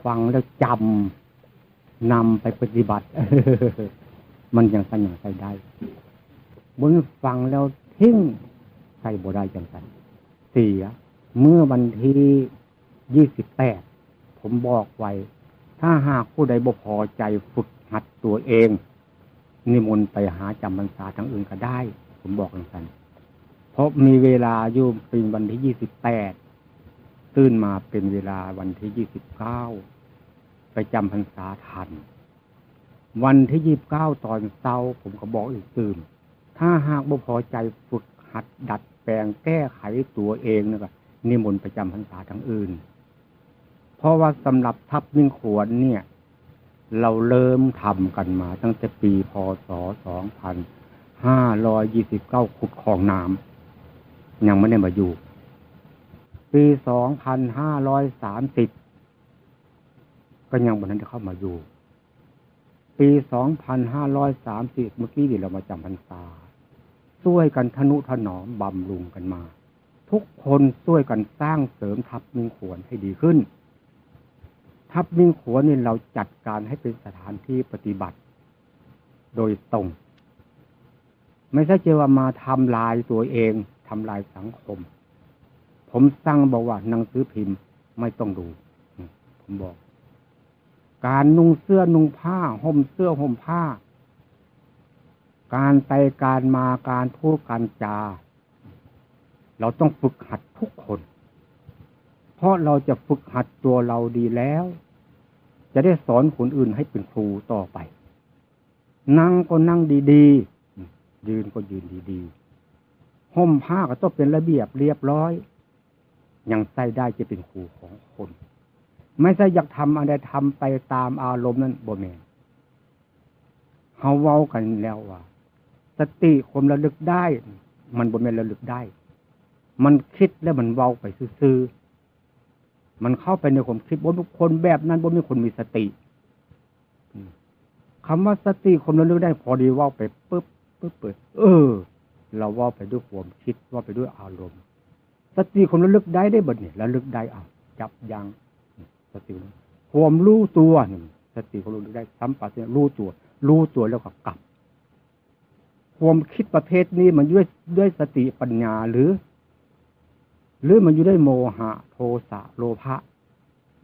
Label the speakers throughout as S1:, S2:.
S1: ฟังแล้วจำนำไปปฏิบัติ มันยังสัญญาใส่ได้บนฟังแล้วทิ้งใส่บ่ได้จังสันเสียเมื่อวันที่28ผมบอกไว้ถ้าหากผู้ใดบ่พอใจฝึกหัดตัวเองนิมนต์ไปหาจำพรรษาทางอื่นก็ได้ผมบอกจังสันเพราะมีเวลาอยู่เป็นวันที่28ตื่นมาเป็นเวลาวันที่29ไปจำพรรษาทันวันที่29ตอนเช้าผมก็บอกอีกตื่นถ้าหากบ่พอใจฝึกหัดดัดแปลงแก้ไขตัวเองนะก็นิมนต์ไปจำพรรษาทางอื่นเพราะว่าสำหรับทัพมิ่งขวนเนี่ยเราเริ่มทำกันมาตั้งแต่ปีพ.ศ. 2529ขุดคลองน้ำยังไม่ได้มาอยู่ปี2530ก็ยังวันนั้นจะเข้ามาอยู่ปี2530เมื่อกี้เรามาจำพรรษาช่วยกันทนุถนอมบำรุงกันมาทุกคนช่วยกันสร้างเสริมทัพมิ่งขวนให้ดีขึ้นทัพมิ่งขวนนี่เราจัดการให้เป็นสถานที่ปฏิบัติโดยตรงไม่ใช่เจว่ามาทำลายตัวเองทำลายสังคมผมสั่งบอกว่าหนังสือพิมพ์ไม่ต้องดูผมบอกการนุ่งเสื้อนุ่งผ้าห่มเสื้อห่มผ้าการไปการมาการพูดการจาเราต้องฝึกหัดทุกคนเพราะเราจะฝึกหัดตัวเราดีแล้วจะได้สอนคนอื่นให้เป็นครูต่อไปนั่งก็นั่งดีๆยืนก็ยืนดีๆห่มผ้าก็ต้องเป็นระเบียบเรียบร้อยยังใส่ได้จะเป็นครูของคนไม่ใช่อยากทำอะไรทำไปตามอารมณ์นั้นบ่แม่นเฮาเว้ากันแล้วว่าสติความระลึกได้มันบ่แม่นระลึกได้มันคิดแล้วมันเว้าไปซื่อๆมันเข้าไปในความคิดบ่มีคนแบบนั้นบ่มีคนมีสติคำว่าสติความระลึกได้พอดีเว้าไปปึ๊บเราเว้าไปด้วยความคิดเว้าไปด้วยอารมณ์สติความระลึกได้บ่เนี่ยระลึกได้จับยังสติความรู้ตัวนี่สติความรู้ได้สัมปชัญญะรู้ตัวแล้วก็กลับความคิดประเภทนี้มันด้วยสติปัญญาหรือมันอยู่ได้โมหะโทสะโลภะ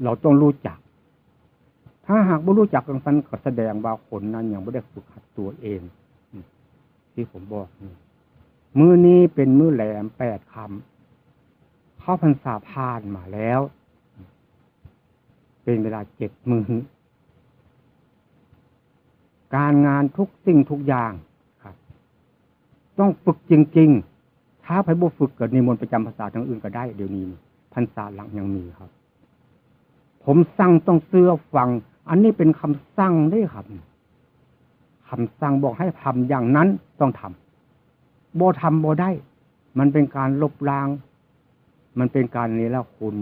S1: เราต้องรู้จักถ้าหากไม่รู้จักกันก็แสดงว่าคนนั้นยังไม่ได้ฝึกหัดตัวเองที่ผมบอกนี่มื้อนี้เป็นมื้อแหลม8 ค่ำเข้าพรรษาผ่านมาแล้วเป็นเวลา7 มื้อการงานทุกสิ่งทุกอย่างครับต้องฝึกจริงๆถ้าไปบ่ฝึกเกิดนิมนต์ประจำภาษาทางอื่นก็ได้เดี๋ยวนี้พรรษาหลังยังมีครับผมสั่งต้องเชื่อฟังอันนี้เป็นคำสั่งได้ครับคำสั่งบอกให้ทำอย่างนั้นต้องทำบ่ทำบ่ได้มันเป็นการลบล้างมันเป็นการเนรคุณ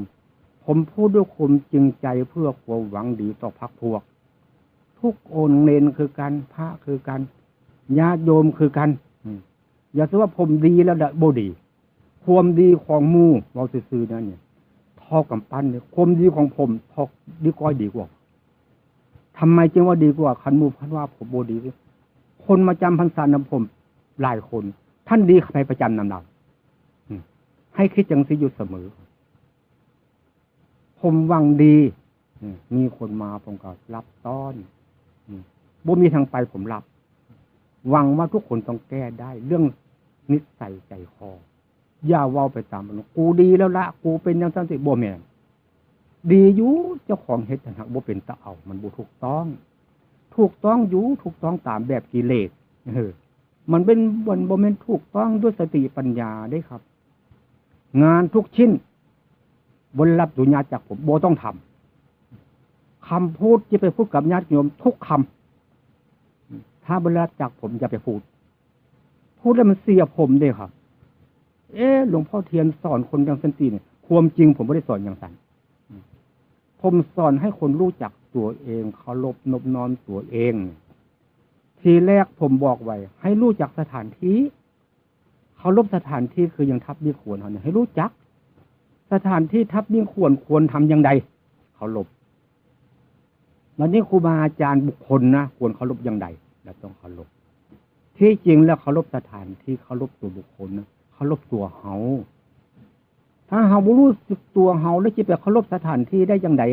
S1: ผมพูดด้วยความจริงใจเพื่อความหวังดีต่อพรรคพวกทุกองค์เนรคือกันพระคือกันญาติโยมคือกันอย่าคิดว่าผมดีแล้วบ่ดีความดีของหมู่เราซื่อๆนั่นเนี่ยเท่ากับปั้นเนี่ยความดีของผมเท่าดีกว่าดีกว่าทำไมจึงว่าดีกว่าคันหมู่พันว่าผมบ่ดีคนมาจำพรรษานำผมหลายคนท่านดีใครประจำนำเราให้คิดจังสิอยู่เสมอผมหวังดีมีคนมาผมก็รับต้อนบ่มีทางไปผมรับหวังว่าทุกคนต้องแก้ได้เรื่องนิสัยใจคออย่าเว้าไปตามมันกูดีแล้วละกูเป็นอย่างนั้นสิบ่แม่นดีอยู่เจ้าของเฮ็ดหักบ่เป็นตะเอามันบ่ถูกต้องอยู่ถูกต้องตามแบบกิเลสมันเป็นบ่แม่นถูกต้องด้วยสติปัญญาได้ครับงานทุกชิ้นบนรับดุญาจากผมบ่ต้องทำคำพูดที่ไปพูดกับญาติโยมทุกคำถ้าบนรับจากผมจะไปพูดแล้วมันเสียผมด้วยครับหลวงพ่อเทียนสอนคนอย่างสันติเนี่ยความจริงผมไม่ได้สอนอย่างนั้นผมสอนให้คนรู้จักตัวเองเคารพนอบน้อมตัวเองทีแรกผมบอกไว้ให้รู้จักสถานที่เคารพสถานที่คือยังทับมีควรเขาเนี่ยให้รู้จักสถานที่ทับมีควรทำอย่างใดเคารพ วันนี้ครูบาอาจารย์บุคคลนะควรเคารพอย่างใดเราต้องเคารพที่จริงแล้วเคารพสถานที่เคารพตัวบุคคลนะเคารพตัวเฮาถ้าเฮาบ่รู้สึกตัวเฮาแล้วจะไปเคารพสถานที่ได้อย่างใด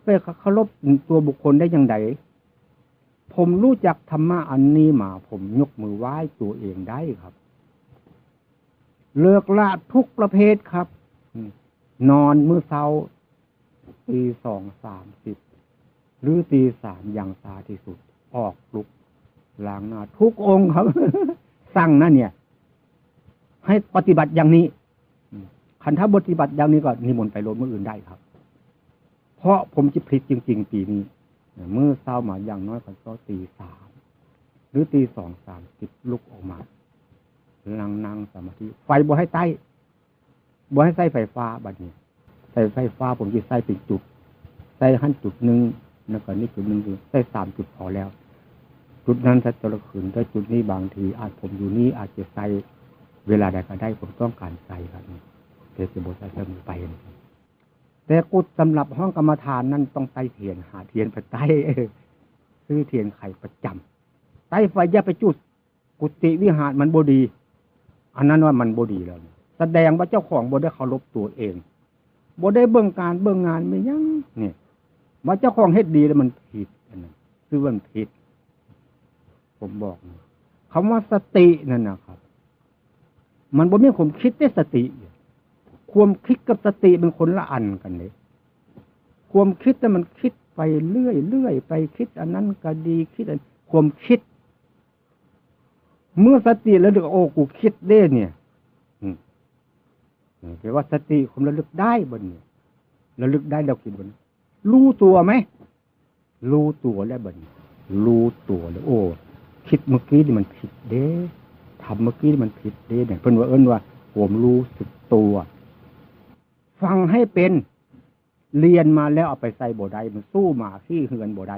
S1: ไปเคารพตัวบุคคลได้อย่างใดผมรู้จักธรรมะอันนี้มาผมยกมือไหว้ตัวเองได้ครับเลิกละทุกประเภทครับนอนมื้อเช้าตี2:30หรือตี3อย่างสาที่สุดออกลุกล้างหน้าทุกองค์ครับ สั่งนะเนี่ยให้ปฏิบัติอย่างนี้คันถ้าปฏิบัติอย่างนี้ก็นิมนต์ไปโลดมื้ออื่นได้ครับเพราะผมจะผลิตจริงๆปีนี้มื้อเช้ามาอย่างน้อยก็ตี3หรือตี2:30ลุกออกมานั่งสมาธิไฟบ่ให้ใต้บ่ให้ใส่ไฟฟ้าบัดนี้ใส่ไฟฟ้าผมจะใส่เป็นจุดใส่ขั้นจุดหนึ่งแล้วก็นี่จุดหนึ่งคือใส่3 จุดพอแล้วจุดนั้นถ้าจะละขืนแต่จุดนี้บางทีอาจผมอยู่นี่อาจจะใส่เวลาใดก็ได้ผมต้องการใส่ครับเทศบทใส่เสมอไปแต่กุศสำหรับห้องกรรมฐานนั้นต้องไต่เทียนหาเทียนไปไต่ซื้อเทียนไขประจำไต่ไฟอย่าไปจุดกุฏิวิหารมันบ่ดีอันนั้นว่ามันบ่ดีแล้วแสดงว่าเจ้าของบ่ได้เคารพตัวเองบ่ได้เบิ่งการเบิ่งงานไม่ยังนี่ว่าเจ้าของเฮ็ดดีแล้วมันผิดอันนั้นคือมันผิดผมบอกคำว่าสตินั่นนะครับมันบ่มีความคิดได้สติความคิดกับสติเป็นคนละอันกันเลยความคิดแต่มันคิดไปเรื่อยไปคิดอันนั้นก็ดีคิดอันความคิดเมื่อสติแล้วดึกโอ้กูคิดได้เนี่ยแปลว่าสติผมระลึกได้บนนี้ระลึกได้เราคิดบนรู้ตัวไหมรู้ตัวแล้วบนรู้ตัวแล้วโอ้คิดเมื่อกี้นี่มันผิดเด้ทำเมื่อกี้นี่มันผิดเด้เนี่ยเพิ่นว่าว่าผมรู้สึกตัวฟังให้เป็นเรียนมาแล้วเอาไปใส่บ่ได้มันสู้มาขี้เหือนบ่ได้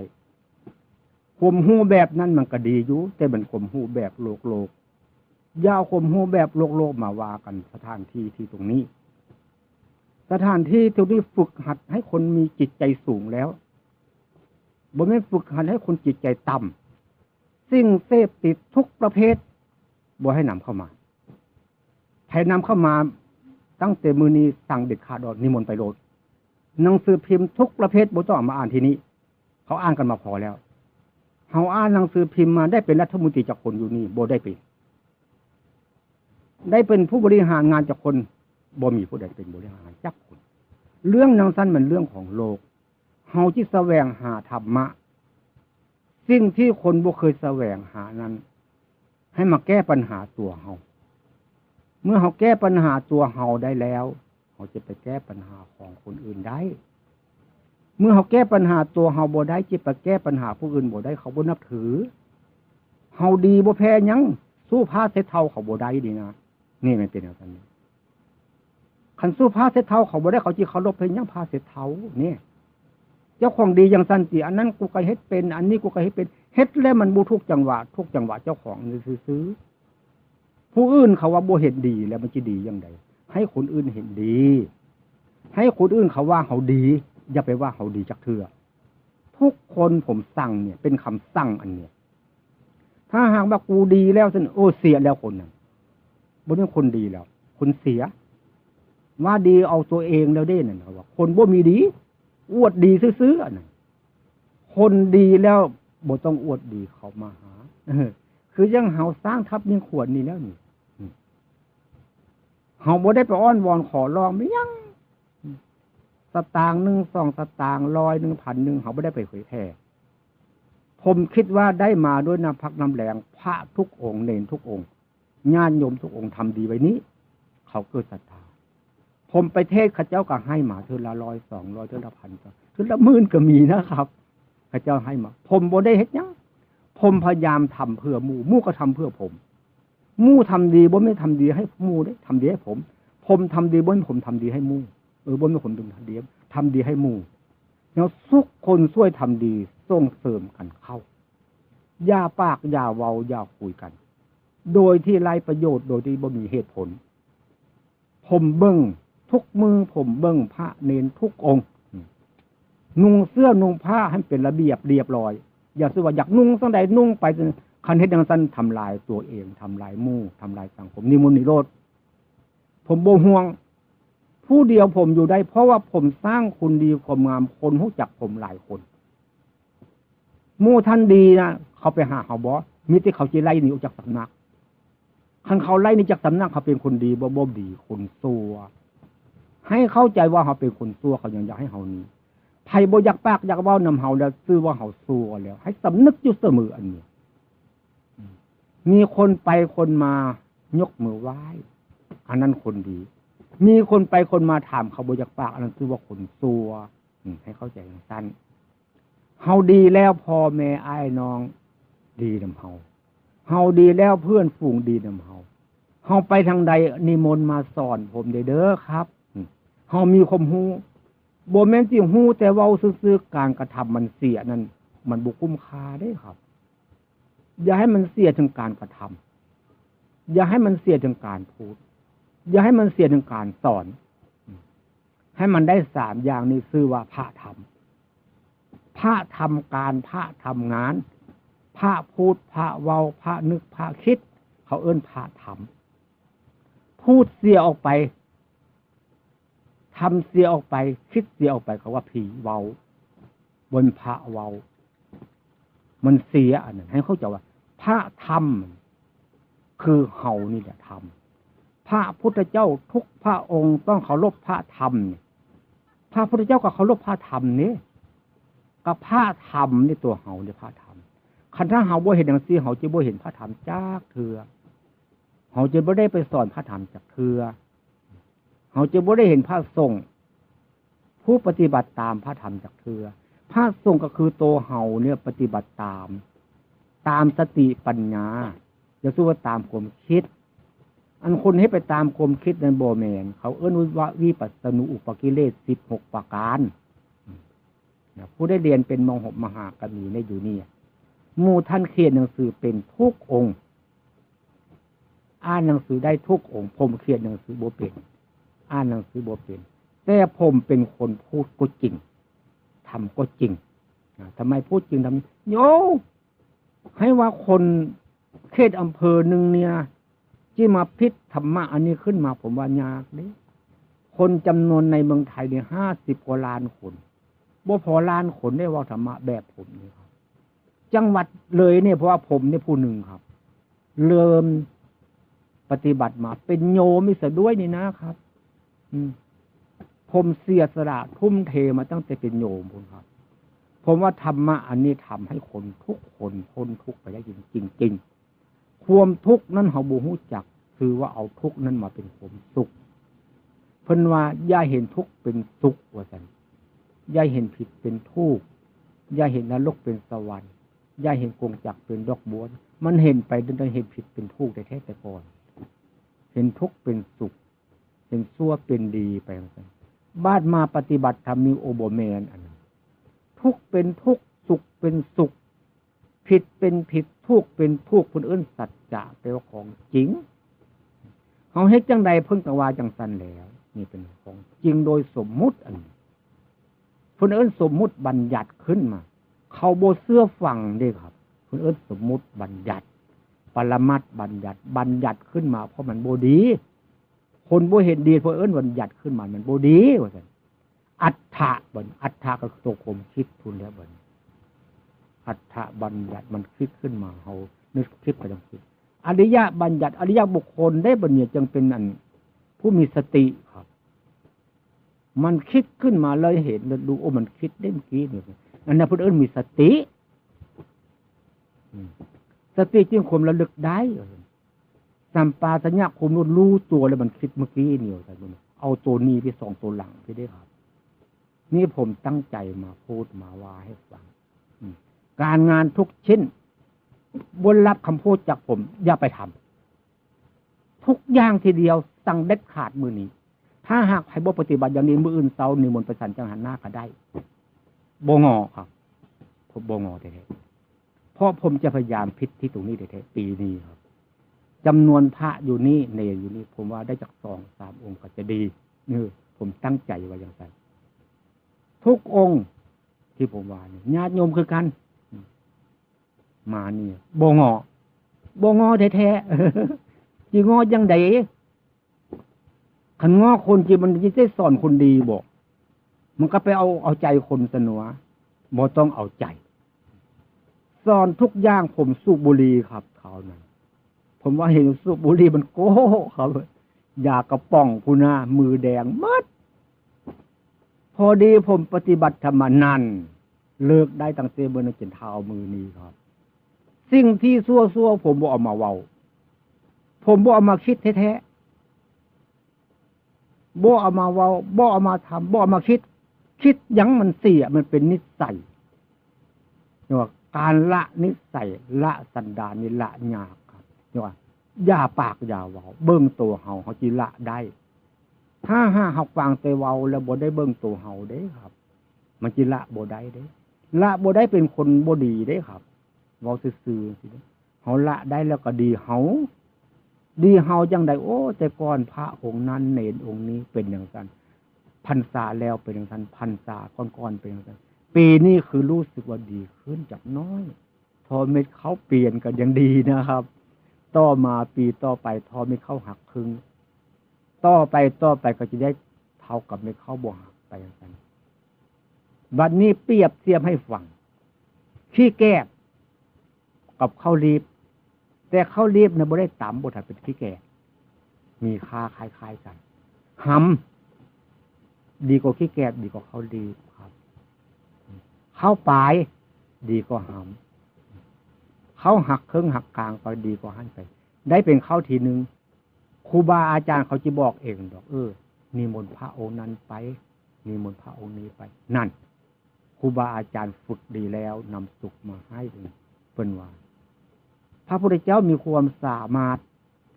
S1: ข่มหูแบบนั้นมันก็ดีอยู่แต่มันข่มหูแบบโลกยาวข่มหูแบบโลกมาว่ากันสถานที่ที่ตรงนี้สถานที่ตรงนี้ฝึกหัดให้คนมีจิตใจสูงแล้วบ่แม่นฝึกหัดให้คนจิตใจต่ำสิ่งเสพติดทุกประเภทบ่ให้นำเข้ามาใครนำเข้ามาตั้งแต่มื้อนี้สั่งเด็ดขาดนิมนต์ไปโลดหนังสือพิมพ์ทุกประเภทบ่ต้องมาอ่านที่นี้เขาอ่านกันมาพอแล้วเฮาอ่านหนังสือพิมพ์มาได้เป็นรัฐมนตรีจากคนอยู่นี่บ่ได้เป็นผู้บริหารงานจากคนบ่มีผู้ใดเป็นบริหารจักคนเรื่องนังสั้นมันเรื่องของโลกเฮาที่แสวงหาธรรมะสิ่งที่คนบ่เคยแสวงหานั้นให้มาแก้ปัญหาตัวเฮาเมื่อเฮาแก้ปัญหาตัวเฮาได้แล้วเฮาจะไปแก้ปัญหาของคนอื่นได้เมื่อเฮาแก้ปัญหาตัวเฮาบ่ได้จะไปแก้ปัญหาผู้อื่นบ่ได้เขาบ่นับถือเฮาดีบ่แพ้หยังสู้ผ้าเสเท่าเขาบ่ได้ดีนะนี่มันเป็นอย่างนั้นคันสู้ผ้าเสเท่าเขาบ่ได้เขาจิเคารพเพิ่นยังผ้าเสเท่านี่เจ้าของดีอย่างสันติอันนั้นกูก็เฮ็ดเป็นอันนี้กูก็เฮ็ดเป็นเฮ็ดแล้วมันบ่ทุกจังหวะเจ้าของซื้อผู้อื่นเขาว่าบ่เฮ็ดดีแล้วมันสิดีจังไดให้คนอื่นเห็นดีให้คนอื่นเขาว่าเขาดีอย่าไปว่าเขาดีจักเทื่อทุกคนผมสั่งเนี่ยเป็นคำสั่งอันเนี้ยถ้าหากว่ากูดีแล้วซั่นโอ้เสียแล้วคนนั้นบ่เป็นคนดีแล้วคนเสียว่าดีเอาตัวเองแล้วเด้นั่นเขาว่าคนบ่มีดีอวดดีซื่อๆนั่นคนดีแล้วบ่ต้องอวดดีเขามาหาคือยังเฮาสร้างทับยังขวดนี่แล้วนี่เฮาบ่ได้ไปอ้อนวอนขอร้องไม่ยังสตางค์1 2สตางค์100 1,000 1เฮาบ่ได้ไปเผยแพร่ผมคิดว่าได้มาด้วยน้ำพักน้ำแรงพระทุกองค์เนรทุกองค์ญาติโยมทุกองค์ทำดีไว้นี้เขาเกิดศรัทธาผมไปเทศข้าเจ้าก็ให้มาเทื่อละ100 200เทื่อละ1,000เทื่อละหมื่นก็มีนะครับข้าเจ้าให้มาผมบ่ได้เฮ็ดหยังผมพยายามทำเพื่อหมู่ก็ทำเพื่อผมหมู่ทำดีบ่ไม่ทำดีให้หมู่ได้ทำดีให้ผมทำดีบ่ผมทำดีให้หมู่บ่ไม่ผมทำดีให้หมู่แล้วทุกคนช่วยทำดีส่งเสริมกันเข้าอย่าปากอย่าเว้าอย่าคุยกันโดยที่ไร้ประโยชน์โดยที่บ่มีเหตุผลผมเบิ่งทุกมือผมเบิ่งพระเนรทุกองค์ นุ่งเสื้อนุ่งผ้าให้เป็นระเบียบเรียบร้อยอย่าสิว่าอยากนุ่งสังใดนุ่งไปคันเฮ็ดจังซั่นทำลายตัวเองทำลายหมู่ทำลายสังคมนิมนต์นิโรธผมบ่ห่วงผู้เดียวผมอยู่ได้เพราะว่าผมสร้างคุณดีความงามคนรู้จักผมหลายคนหมู่ท่านดีนะเขาไปหาเฮาบ่มีแต่เขาสิไล่หนีออกจากสำนักคันเขาไล่หนีจากสำนักเขาเป็นคนดีบ่ดีคนชั่วให้เข้าใจว่าเขาเป็นคนชั่วเขายังอยากให้เฮานี้ไผบ่อยากปากอยากเว้านำเฮาแล้วซื่อว่าเฮาชั่วแล้วให้สำนึกอยู่เสมออันนี้มีคนไปคนมายกมือไหว้อันนั้นคนดีมีคนไปคนมาถามเขาบ่อยากปากอันนั้นคือว่าคนซัวให้เข้าใจอย่างสั้นเฮาดีแล้วพ่อแม่อ้ายน้องดีนำเฮาดีแล้วเพื่อนฝูงดีนำเฮาไปทางใดนิมนต์มาสอนผมเด้อครับเฮามีความรู้บ่แม่นสิฮู้แต่เว้าซื่อๆการกระทำมันเสียนั่นมันบ่คุ้มค่าเด้ครับอย่าให้มันเสียถึงการกระทำอย่าให้มันเสียถึงการพูดอย่าให้มันเสียถึงการสอนให้มันได้3อย่างนี้ชื่อว่าพระธรรมพระทำการพระทำงานพระพูดพระเว้าพระนึกพระคิดเขาเอิ้นพระธรรมพูดเสียออกไปทำเสียออกไปคิดเสียออกไปเขาว่าผีเว้าบนพระเว้ามันเสียอันนั้นให้เข้าใจว่าพระธรรมคือเฮานี่แหละธรรมพระพุทธเจ้าทุกพระองค์ต้องเคารพพระธรรมพระพุทธเจ้าก็เคารพพระธรรมนี่กับพระธรรมนี่ตัวเฮาเนี่ยพระธรรมคันถ้าเฮาบ่เห็นจังซี่เฮาจะบ่เห็นพระธรรมจักเทื่อเฮาจะบ่ได้ไปสอนพระธรรมจักเทื่อเฮาจะบ่ได้เห็นพระสงฆ์ผู้ปฏิบัติตามพระธรรมจักเทื่อพระสงฆ์ก็คือตัวเฮาเนี่ยปฏิบัติตามสติปัญญาอย่าสู้ว่าตามความคิดอันคนให้ไปตามความคิดนั้นบ่แม่นเขาเอิ้นว่าวิปัสสนุอุปกิเลส16ประการผู้ได้เรียนเป็นมหากมีในอยู่นี่หมู่ท่านเขียนหนังสือเป็นทุกองค์อ่านหนังสือได้ทุกองค์ผมเขียนหนังสือบ่เป็นอ่านหนังสือบ่เป็นแต่ผมเป็นคนพูดก็จริงทำก็จริงทำไมพูดจริงทำโยให้ว่าคนเขตอำเภอหนึ่งเนี่ยที่มาพิษธรรมะอันนี้ขึ้นมาผมว่ายากเลยคนจำนวนในเมืองไทยเนี่ย50 กว่าล้านคนบ่พอล้านคนได้ว่าธรรมะแบบผมนี่ครับจังหวัดเลยเนี่ยเพราะว่าผมเนี่ยผู้หนึ่งครับเริ่มปฏิบัติมาเป็นโยมมิสด้วยนี่นะครับผมเสียสละทุ่มเทมาตั้งแต่เป็นโยมผมครับผมว่าธรรมะอันนี้ทำให้คนทุกคนพ้นทุกข์ไปได้จริงความทุกข์นั้นเฮาบ่ฮู้จักคือว่าเอาทุกข์นั้นมาเป็นความสุขเพิ่นว่าอย่าเห็นทุกข์เป็นสุขว่าซั่นอย่าเห็นผิดเป็นทุกข์อย่าเห็นนรกเป็นสวรรค์อย่าเห็นกงจักรเป็นดอกบัวมันเห็นไปจนได้เห็นผิดเป็นทุกข์แท้ๆแต่ก่อนเห็นทุกข์เป็นสุขเห็นชั่วเป็นดีไปว่าซั่นบ้านมาปฏิบัติธรรมมีโอโบแมนอันทุกข์เป็นทุกข์สุขเป็นสุขผิดเป็นผิดทุกข์เป็นทุกข์คนอื่นสัจจะแปลว่าของจริงเฮาเฮ็ดจังใดเพิ่นก็ว่าจังซั่นแล้วนี่เป็นของจริงโดยสมมุติอันคนอื่นสมมุติบัญญัติขึ้นมาเขาบ่เชื่อฟังเด้ครับคนอื่นสมมุติบัญญัติปรมัตถ์บัญญัติขึ้นมาเพราะมันบ่ดีคนบ่เห็นดีเพราะเอิ้นบัญญัติขึ้นมามันบ่ดีว่าซั่นอัฏฐะอัฏฐะก็คือตัวความคิดทุนแล้วบัดอัฏฐบัญญัติมันคิดขึ้นมาเฮานึกคิดไปจังซี่อริยะบัญญัติอริยบุคคลได้บัดนี้จึงเป็นอันผู้มีสติครับมันคิดขึ้นมาเลยเห็นดูโอ้มันคิดได้เมื่อกี้นี่อันนั้นเพิ่นเอิ้นมีสติสติจึงความระลึกได้สัมปาสัญญาความรู้ตัวแล้วมันคิดเมื่อกี้นี่ว่าซั่นเอาตัวนี้ไปส่องตัวหลังไปได้ครับนี่ผมตั้งใจมาพูดมาว่าให้ฟังการงานทุกชิ้นบนรับคำพูดจากผมอย่าไปทำทุกอย่างทีเดียวสั่งเด็ดขาดมือนี้ถ้าหากให้บ่ปฏิบัติอย่างนี้มื้ออื่นเช้านิมนต์ไปฉันจังหันหน้าก็ได้บ่งอครับผมบ่งอแท้ๆเพราะผมจะพยายามพิษที่ตรงนี้แท้ๆปีนี้ครับจำนวนพระอยู่นี่เนรอยู่นี่ผมว่าได้จาก2-3 องค์ก็จะดีผมตั้งใจไว้อย่างไรทุกองค์ ที่ผมว่านี่ญาติโยมคือกันมานี่บ่งอแท้ๆจิงอจังได๋คันงอคนที่มันสิได้สอนคนดีบ่มันก็ไปเอาใจคนซะหนัวบ่ต้องเอาใจสอนทุกอย่างผมสูบบุหรี่ครับคราวนั้นผมว่าเห็นสูบบุหรี่มันโก้ครับยากระป๋องพุนามือแดงมัดพอดีผมปฏิบัติธรรมนั่นเลิกได้ตั้งแต่เมื่อนั้นจนเท้ามือนี้ครับสิ่งที่ซั่วๆผมบ่เอามาเว้าผมบ่เอามาคิดแท้ๆบ่เอามาเว้าบ่เอามาทำบ่เอามาคิดหยังมันเสียมันเป็นนิสัยเรียกว่าการละนิสัยละสันดานนี่ละยากครับเรียกว่าอย่าปากอย่าเว้าเบิ่งตัวเฮาสิละได้ถ้าเฮาฟังแต่เว้าแล้วบ่ได้เบิ่งตัวเฮาเด้ครับมันสิละบ่ได้เด้ละบ่ได้เป็นคนบ่ดีเด้ครับเว้าซื่อๆสิเฮาละได้แล้วก็ดีเฮาจังได๋โอ้แต่ก่อนพระองค์นั้นเณรองค์นี้เป็นอย่างนั้นพรรษาแล้วเป็นอย่างนั้นพรรษาก่อนๆเป็นอย่างนั้นปีนี้คือรู้สึกว่าดีขึ้นจากน้อยทอเม็ดเขาเปลี่ยนกันยังดีนะครับต่อมาปีต่อไปทอเม็ดเขาหักครึ่งต่อไปก็จะได้เท่ากับเม็ดเขาบ่หักไปอย่างนั้นบัดนี้เปรียบเทียบให้ฟังขี้แก้กับข้าวรีบแต่ข้าวรีบเนี่ยบ่ได้ต่ำบ่ถ้าเป็นขี้แก่มีค่าคล้ายๆกันหำดีกว่าขี้แก่ดีกว่าข้าวรีบครับข้าวปลายดีกว่าหำข้าวหักครึ่งหักกลางก็ดีกว่าหั่นไปได้เป็นข้าวทีนึงครูบาอาจารย์เขาจะบอกเองดอกนิมนต์พระองค์นั้นไปนิมนต์พระองค์นี้ไปนั่นครูบาอาจารย์ฝึกดีแล้วนำสุขมาให้เป็นว่าพระพุทธเจ้ามีความสามารถ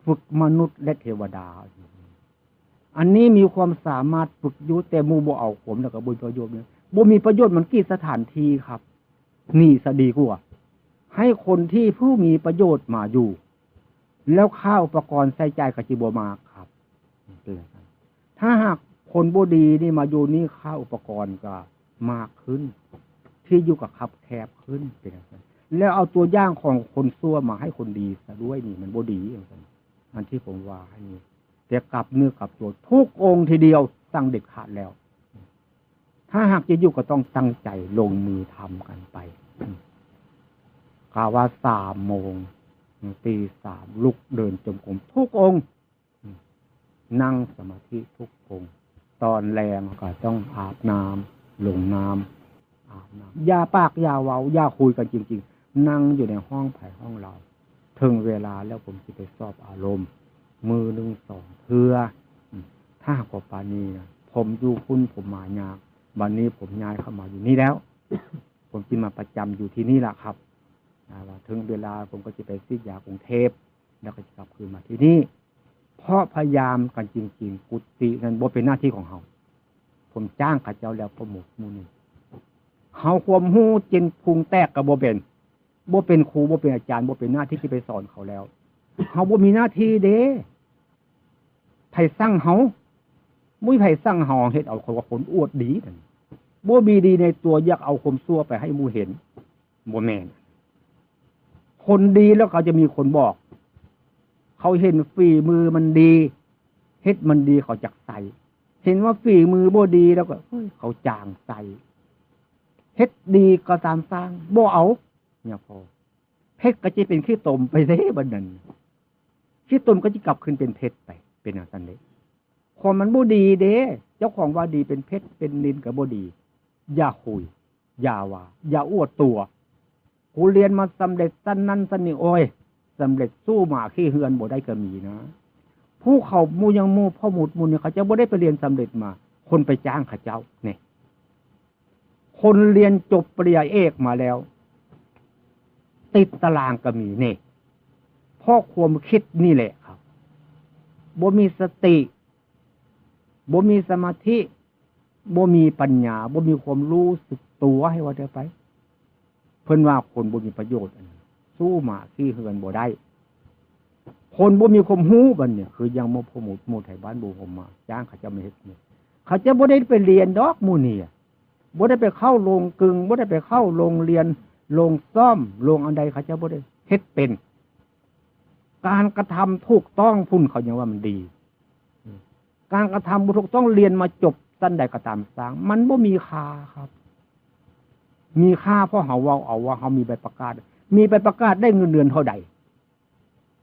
S1: ฝึกมนุษย์และเทวดาอันนี้มีความสามารถฝึกอยู่แต่หมู่บ่เอาผมแล้วก็บ่ประโยชน์เนี่ยบ่มีประโยชน์มันกี่สถานที่ครับนี่ซะดีกว่าให้คนที่ผู้มีประโยชน์มาอยู่แล้วข้าวอุปกรณ์ใส่ใจก็สิบ่มากครับถ้าหากคนบ่ดีนี่มาอยู่นี่ข้าวอุปกรณ์ก็มากขึ้นที่อยู่กับคับแคบขึ้นเป็นอย่างนั้นแล้วเอาตัวอย่างของคนชั่วมาให้คนดีซะด้วยนี่มันบ่ดีอย่างนั้นอันที่ผมว่าให้นี่แต่กลับเนื้อกลับตัวทุกองค์ทีเดียวตั้งเด็ดขาดแล้วถ้าหากจะอยู่ก็ต้องตั้งใจลงมือทำกันไปกล่าวว่า3 โมงตี 3ลุกเดินจงกรมทุกองค์นั่งสมาธิทุกองค์ตอนแรงก็ต้องอาบน้ำลงน้ำอาบน้ำอย่าปากอย่าเว้าอย่าคุยกันจริงๆนั่งอยู่ในห้องไผ่ห้องเราถึงเวลาแล้วผมจะไปสอบอารมณ์มือ1 2เทื่อถ้าหากว่าปานนี้นะผมอยู่คุณผมมายากวันนี้ผมย้ายเข้ามาอยู่นี่แล้ว ผมจะมาประจำอยู่ที่นี่แหละครับว่าถึงเวลาผมก็จะไปซีดยากรุงเทพแล้วก็จะกลับคืนมาที่นี่เพราะพยายามกันจริงๆกุฏินั้นบ่เป็นหน้าที่ของเฮาผมจ้างข้าเจ้าแล้วโปรโมทหมู่นี้เฮาความรู้จินพุงแตกก็บ่เป็นครูบ่เป็นอาจารย์บ่เป็นหน้าที่ที่ไปสอนเขาแล้วเฮาบ่มีหน้าที่เด้ไผสั่งเฮามุ้ยไผสั่งเฮาเฮ็ดเอาคนว่าคนอวดดีนั่นบ่มีดีในตัวอยากเอาความชั่วไปให้หมู่เห็นบ่แม่นคนดีแล้วเขาจะมีคนบอกเขาเห็นฝีมือมันดีเฮ็ดมันดีเขาจักใส่เห็นว่าฝีมือบ่ดีแล้วก็เขาจางใส่เฮ็ดดีก็ตามสร้างบ่เอาเนี่ยพอเพชรก็จะเป็นขี้ตมไปเด้บัดนั้นขี้ตมก็จะกลับขึ้นเป็นเพชรไปเป็นอย่างนั้นเด้ความมันบ่ดีเด้เจ้าของว่าดีเป็นเพชรเป็นนิลก็บ่ดีอย่าคุยอย่าว่าอย่าอวดตัวกูเรียนมาสำเร็จสั้นนั้นสั้นนี่โอ้ยสำเร็จสู้หมาขี้เหือนบ่ได้ก็มีนะผู้เขาหมู่ยังหมู่พ่อหมุดหมู่นี่เขาจะบ่ได้ไปเรียนสำเร็จมาคนไปจ้างเขาเจ้าเนี่ยคนเรียนจบปริญญาเอกมาแล้วติดตารางก็มีเนี่ยเพราะความคิดนี่แหละครับบ่มีสติบ่มีสมาธิบ่มีปัญญาบ่มีความรู้สึกตัวให้ว่าได้ไปเพิ่นว่าคนบ่มีประโยชน์สู้หมาขี้เหือนบ่ได้คนบ่มีความรู้บัดเนี่ยคือยังบ่พอหมู่ไทยบ้านบ่ผมมาจ้างเขาจะมาเฮ็ดนี่เขาจะบ่ได้ไปเรียนดอกหมู่นี่ บ่ได้ไปเข้าโรงกึ่งบ่ได้ไปเข้าโรงเรียนโรงซ่อมโรงอันใดเขาจะบ่ได้เฮ็ดเป็นการกระทำถูกต้องพุ่นเขายังว่ามันดีการกระทำบ่ถูกต้องเรียนมาจบสั้นใดก็ตามสร้างมันบ่มีค่าครับมีค่าเพราะเฮาเว้าเอาว่าเฮามีใบประกาศมีใบประกาศได้เงินเดือนเท่าใด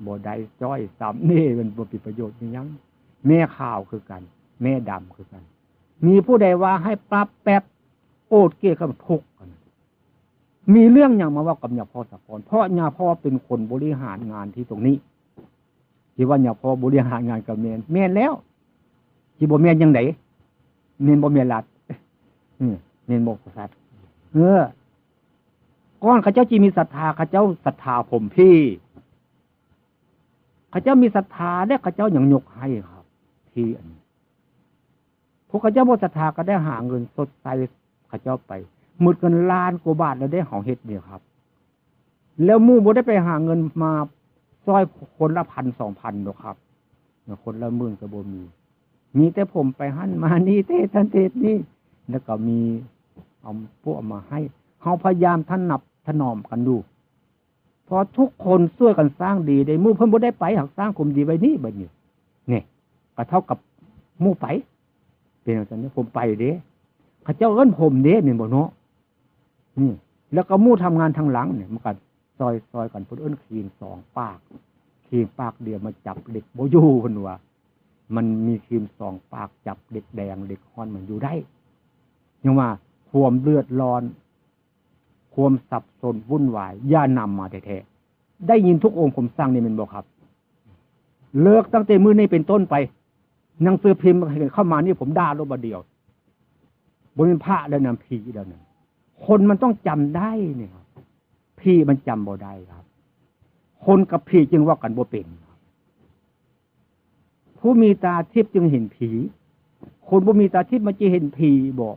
S1: บ่ได้จ้อยซ้ำนี่มันบ่มีประโยชน์อีหยังแม่ข่าวคือกันแม่ดำคือกันมีผู้ใดว่าให้ปรับแป๊บโอดเก้ก็ทุกข์กันมีเรื่องอย่างมาว่ากับญาพ่อสะพรเพราะญาพ่อเป็นคนบริหารงานที่ตรงนี้ที่ว่าญาพ่อบริหารงานกับแม่นแล้วที่บ่แม่นยังไดแม่นบ่แม่นรัดแม่นบ่สัตว์ก้อนเขาเจ้าจีมีศรัทธาเขาเจ้าศรัทธาผมพี่เขาเจ้ามีศรัทธาและเขาเจ้าอย่างยกให้ครับที่อันพวกเขาเจ้าบ่ศรัทธาก็ได้หาเงินสดใสเขาเจ้าไปหมดเงินล้านกว่าบาทแล้วได้เฮาเฮ็ดเนี่ยครับแล้วหมู่บ่ได้ไปหาเงินมาซอยคนละ 1,000-2,000 ดอกครับคนละหมื่นก็บ่มีแต่ผมไปหั่นมานี่เทศทันเทศนี่แล้วก็มีเอาพวกมาให้เฮาพยายามถนอมกันดูพอทุกคนช่วยกันสร้างดีได้หมู่เพิ่นบ่ได้ไปหักสร้างกลุ่มดีไว้นี่บัดนี้นี่ก็เท่ากับหมู่ไปเป็นจังซี่ผมไปเด้เขาเจ้าเอิ้นผมเด้แม่นบ่เนาะนี่แล้วก็หมู่ทำงานทางหลังเนี่ยมันก็ซอยกันเพิ่นเอิ้นคลีน2ปากคลีนปากเดียวมาจับเด็กบ่อยู่เพิ่นว่ามันมีคลีน2ปากจับเด็กแดงเด็กฮ้อนมันอยู่ได้ยังว่าความเลือดร้อนความสับสนวุ่นวายอย่านำมาแท้ๆได้ยินทุกองค์ผมสร้างนี่แม่นบ่ครับเลิกตั้งแต่มื้อนี้เป็นต้นไปหนังสือพิมพ์เข้ามานี่ผมด่าลบเดียวบ่เป็นพระแล้วนำผีแล้วนั่นคนมันต้องจำได้นี่ครับผีมันจำบ่ได้ครับคนกับผีจึงว่ากันบ่เป็นผู้มีตาทิพย์จึงเห็นผีคนบ่มีตาทิพย์มันจะเห็นผีบ่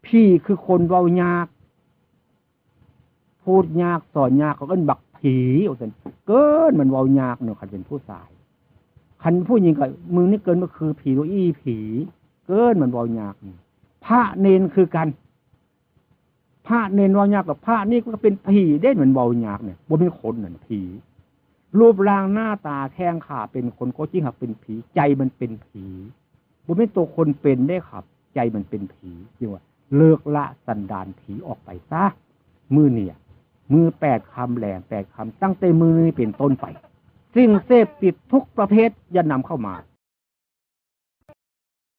S1: ผีคือคนเว้ายากพูดยากสอนยากเขาก็บักผีเอาซั่นเกินมันเว้ายากเนาะคันเป็นผู้ชายคันผู้หญิงก็มึงนี่เกินก็คือผีตัวอี้ผีเกินมันเว้ายากพระเนนคือกันพระเนนเว้ายากกับพระนี่ก็เป็นผีเด้เหมือนเว้ายากเนี่ยบ่เป็นคนนั่นผีรูปร่างหน้าตาแข้งขาเป็นคนก็จริงครับเป็นผีใจมันเป็นผีบ่เป็นตัวคนเป็นได้ครับใจมันเป็นผีจริงว่าเลิกละสันดานผีออกไปซะมือเนี่ยมือ8คำแหลม8คำตั้งแต่มือนี้เป็นต้นไปสิ่งเสพติดทุกประเภทอย่านำเข้ามา